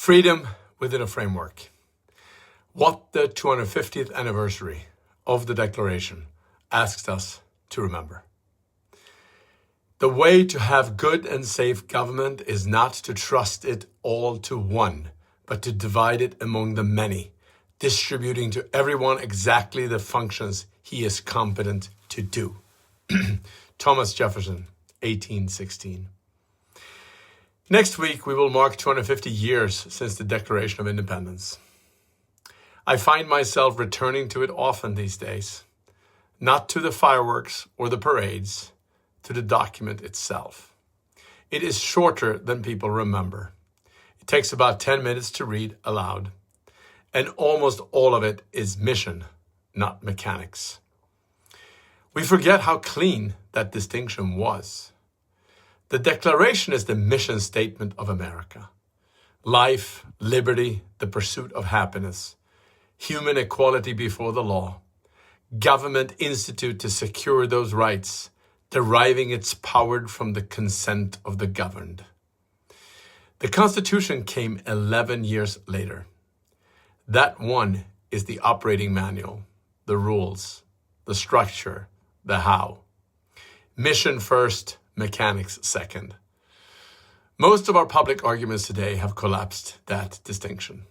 Freedom within a framework. What the 250th anniversary of the Declaration asks us to remember. The way to have good and safe government is not to trust it all to one, but to divide it among the many, distributing to everyone exactly the functions he is competent to do. Thomas Jefferson, 1816. Next week, we will mark 250 years since the Declaration of Independence. I find myself returning to it often these days, not to the fireworks or the parades, to the document itself. It is shorter than people remember. It takes about 10 minutes to read aloud, and almost all of it is mission, not mechanics. We forget how clean that distinction was. The Declaration is the mission statement of America. Life, liberty, the pursuit of happiness, human equality before the law, government institute to secure those rights, deriving its power from the consent of the governed. The Constitution came 11 years later. That one is the operating manual, the rules, the structure, the how. Mission first, mechanics second. Most of our public arguments today have collapsed that distinction.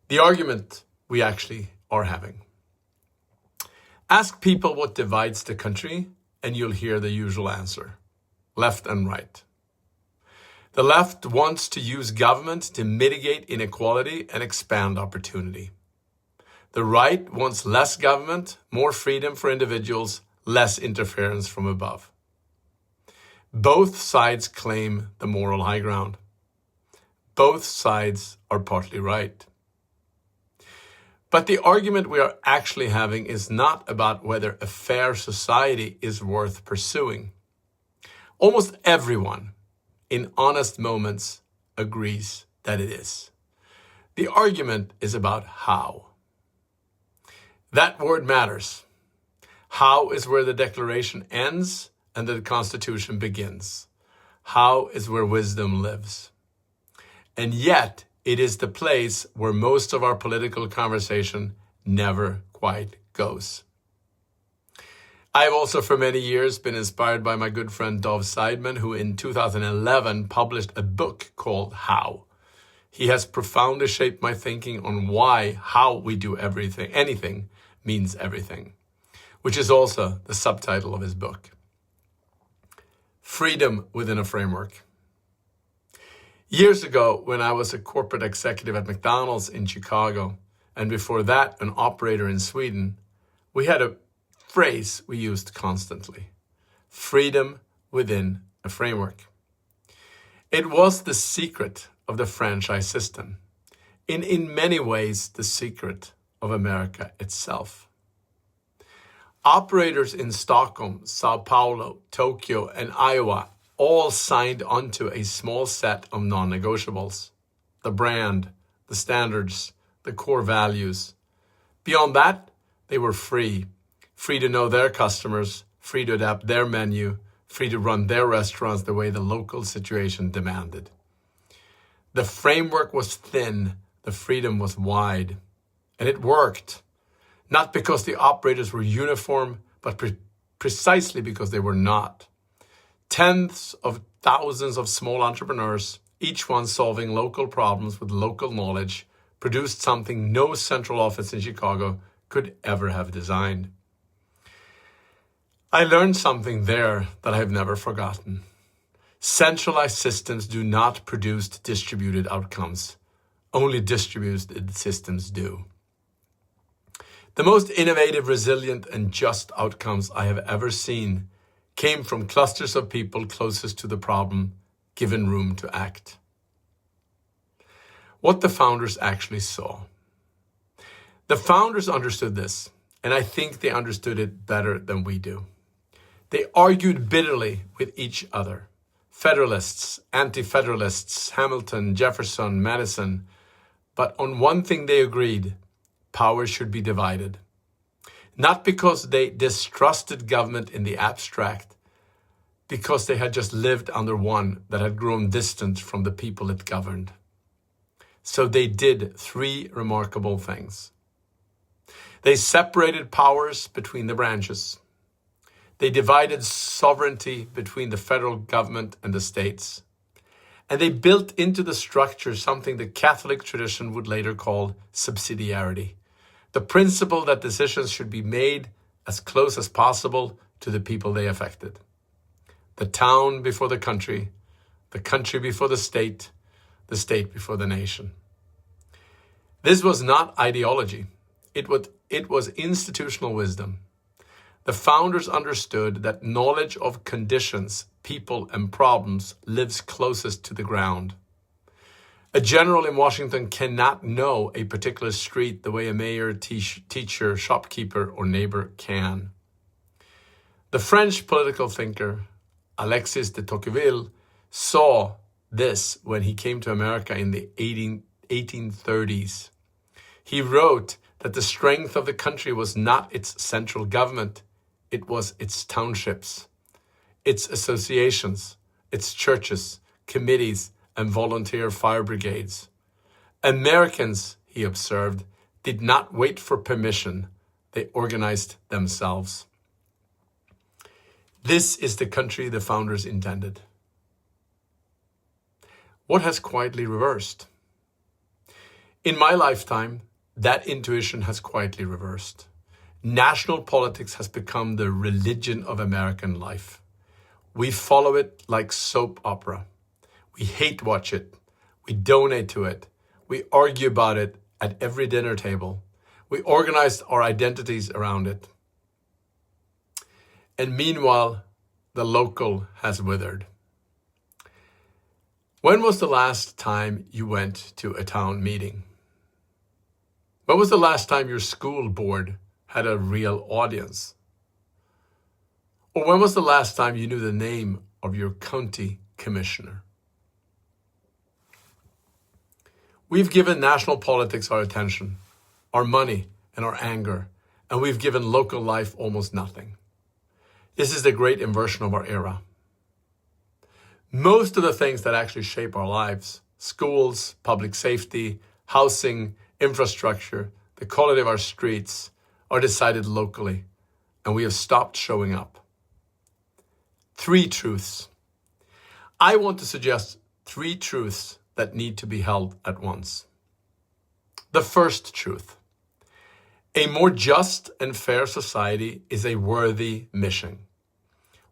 The argument we actually are having. Ask people what divides the country, and you'll hear the usual answer: left and right. The left wants to use government to mitigate inequality and expand opportunity. The right wants less government, more freedom for individuals, less interference from above. Both sides claim the moral high ground. Both sides are partly right. But the argument we are actually having is not about whether a fair society is worth pursuing. Almost everyone, in honest moments, agrees that it is. The argument is about how. That word matters. How is where the Declaration ends and the Constitution begins. How is where wisdom lives. And yet, it is the place where most of our political conversation never quite goes. I have also for many years been inspired by my good friend Dov Seidman, who in 2011 published a book called How. He has profoundly shaped my thinking on why how we do anything means everything, which is also the subtitle of his book. Freedom within a framework. Years ago, when I was a corporate executive at McDonald's in Chicago, and before that an operator in Sweden, we had a phrase we used constantly: freedom within a framework. It was the secret of the franchise system, in many ways the secret of America itself. Operators in Stockholm, Sao Paulo, Tokyo, and Iowa all signed onto a small set of non-negotiables: the brand, the standards, the core values. Beyond that, they were free to know their customers, free to adapt their menu, free to run their restaurants the way the local situation demanded. The framework was thin, the freedom was wide, and it worked. Not because the operators were uniform, but precisely because they were not. Tens of thousands of small entrepreneurs, each one solving local problems with local knowledge, produced something no central office in Chicago could ever have designed. I learned something there that I have never forgotten. Centralized systems do not produce distributed outcomes. Only distributed systems do. The most innovative, resilient, and just outcomes I have ever seen came from clusters of people closest to the problem, given room to act. What the founders actually saw. The founders understood this, and I think they understood it better than we do. They argued bitterly with each other. Federalists, anti-federalists, Hamilton, Jefferson, Madison. But on one thing they agreed: power should be divided. Not because they distrusted government in the abstract, because they had just lived under one that had grown distant from the people it governed. So they did three remarkable things. They separated powers between the branches. They divided sovereignty between the federal government and the states. And they built into the structure something the Catholic tradition would later call subsidiarity, the principle that decisions should be made as close as possible to the people they affected. The town before the country before the state before the nation. This was not ideology. It was institutional wisdom. The founders understood that knowledge of conditions, people, and problems lives closest to the ground. A general in Washington cannot know a particular street the way a mayor, teacher, shopkeeper, or neighbor can. The French political thinker Alexis de Tocqueville saw this when he came to America in the 1830s. He wrote that the strength of the country was not its central government, it was its townships, its associations, its churches, committees, and volunteer fire brigades. Americans, he observed, did not wait for permission. They organized themselves. This is the country the founders intended. What has quietly reversed? In my lifetime, that intuition has quietly reversed. National politics has become the religion of American life. We follow it like soap opera. We hate watch it. We donate to it. We argue about it at every dinner table. We organize our identities around it. And meanwhile, the local has withered. When was the last time you went to a town meeting? When was the last time your school board had a real audience? Or when was the last time you knew the name of your county commissioner? We've given national politics our attention, our money, and our anger, and we've given local life almost nothing. This is the great inversion of our era. Most of the things that actually shape our lives, schools, public safety, housing, infrastructure, the quality of our streets, are decided locally, and we have stopped showing up. 3 truths. I want to suggest 3 truths that need to be held at once. The first truth. A more just and fair society is a worthy mission.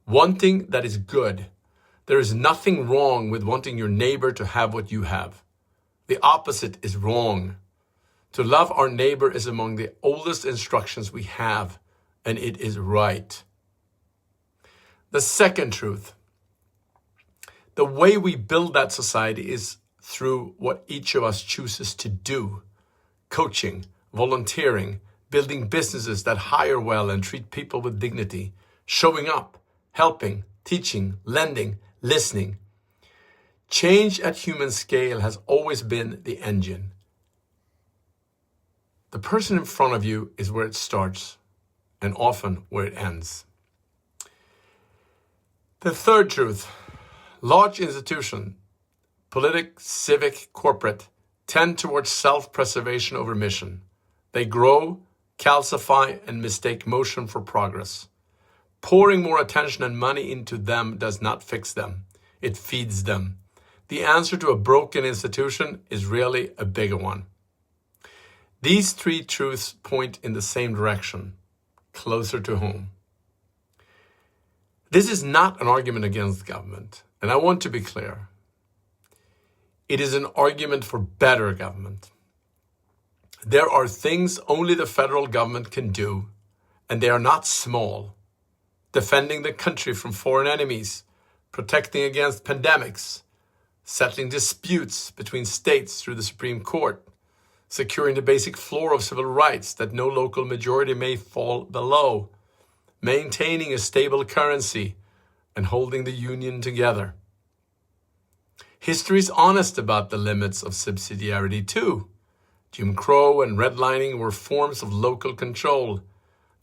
Wanting that is good. There is nothing wrong with wanting your neighbor to have what you have. The opposite is wrong. To love our neighbor is among the oldest instructions we have, and it is right. The second truth. The way we build that society is through what each of us chooses to do. Coaching, volunteering, building businesses that hire well and treat people with dignity, showing up, helping, teaching, lending, listening. Change at human scale has always been the engine. The person in front of you is where it starts, and often where it ends. The third truth. Large institutions, politic, civic, corporate, tend towards self-preservation over mission. They grow, calcify, and mistake motion for progress. Pouring more attention and money into them does not fix them. It feeds them. The answer to a broken institution is really a bigger one. These 3 truths point in the same direction, closer to home. This is not an argument against government, and I want to be clear. It is an argument for better government. There are things only the federal government can do, and they are not small. Defending the country from foreign enemies, protecting against pandemics, settling disputes between states through the Supreme Court, securing the basic floor of civil rights that no local majority may fall below, maintaining a stable currency, and holding the union together. History is honest about the limits of subsidiarity too. Jim Crow and redlining were forms of local control.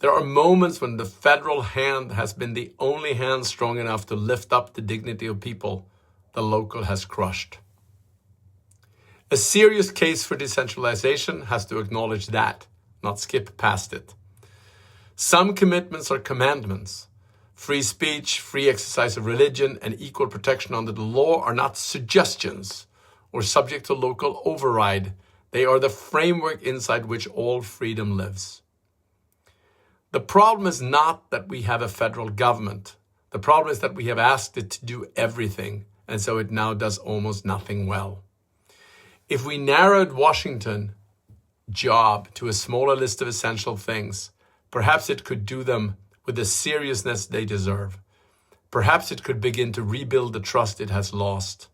There are moments when the federal hand has been the only hand strong enough to lift up the dignity of people the local has crushed. A serious case for decentralization has to acknowledge that, not skip past it. Some commitments are commandments. Free speech, free exercise of religion, and equal protection under the law are not suggestions or subject to local override. They are the framework inside which all freedom lives. The problem is not that we have a federal government. The problem is that we have asked it to do everything, and so it now does almost nothing well. If we narrowed Washington's job to a smaller list of essential things, perhaps it could do them with the seriousness they deserve. Perhaps it could begin to rebuild the trust it has lost.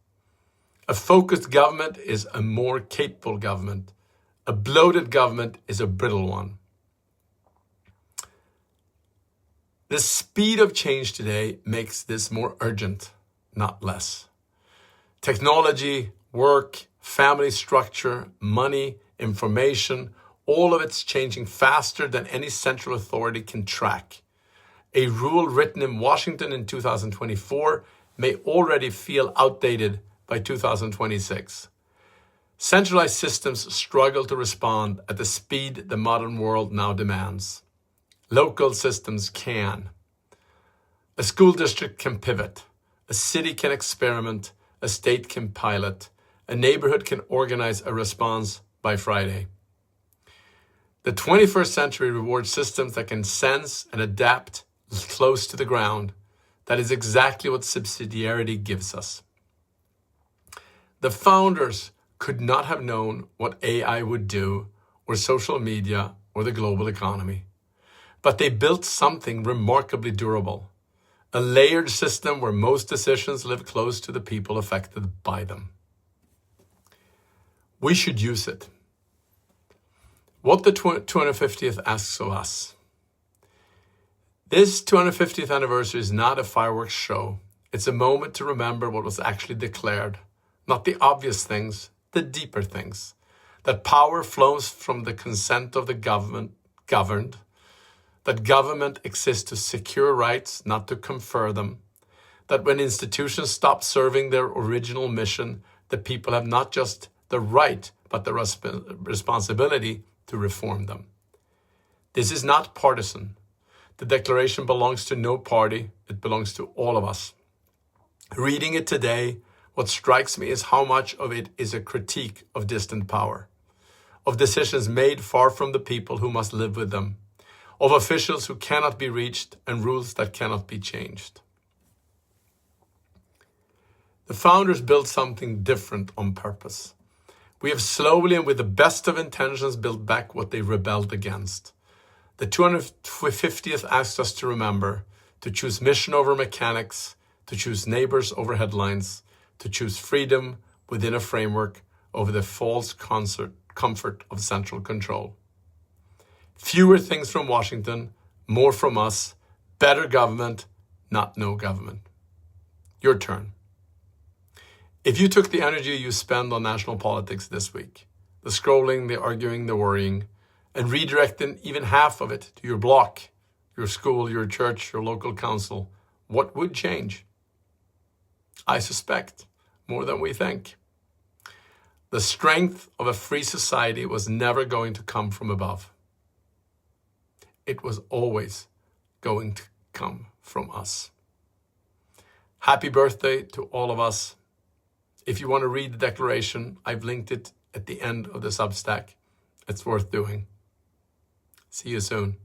A focused government is a more capable government. A bloated government is a brittle one. The speed of change today makes this more urgent, not less. Technology, work, family structure, money, information, all of it's changing faster than any central authority can track. A rule written in Washington in 2024 may already feel outdated by 2026. Centralized systems struggle to respond at the speed the modern world now demands. Local systems can. A school district can pivot. A city can experiment. A state can pilot. A neighborhood can organize a response by Friday. The 21st century rewards systems that can sense and adapt close to the ground. That is exactly what subsidiarity gives us. The founders could not have known what AI would do, or social media, or the global economy. But they built something remarkably durable. A layered system where most decisions live close to the people affected by them. We should use it. What the 250th asks of us. This 250th anniversary is not a fireworks show. It's a moment to remember what was actually declared. Not the obvious things, the deeper things. That power flows from the consent of the governed. That government exists to secure rights, not to confer them. That when institutions stop serving their original mission, the people have not just the right, but the responsibility to reform them. This is not partisan. The declaration belongs to no party. It belongs to all of us. Reading it today, what strikes me is how much of it is a critique of distant power, of decisions made far from the people who must live with them, of officials who cannot be reached and rules that cannot be changed. The founders built something different on purpose. We have slowly and with the best of intentions built back what they rebelled against. The 250th asked us to remember, to choose mission over mechanics, to choose neighbors over headlines, to choose freedom within a framework over the false comfort of central control. Fewer things from Washington, more from us, better government, not no government. Your turn. If you took the energy you spend on national politics this week, the scrolling, the arguing, the worrying, and redirecting even half of it to your block, your school, your church, your local council, what would change? I suspect more than we think. The strength of a free society was never going to come from above. It was always going to come from us. Happy birthday to all of us. If you want to read the declaration, I've linked it at the end of the substack. It's worth doing. See you soon.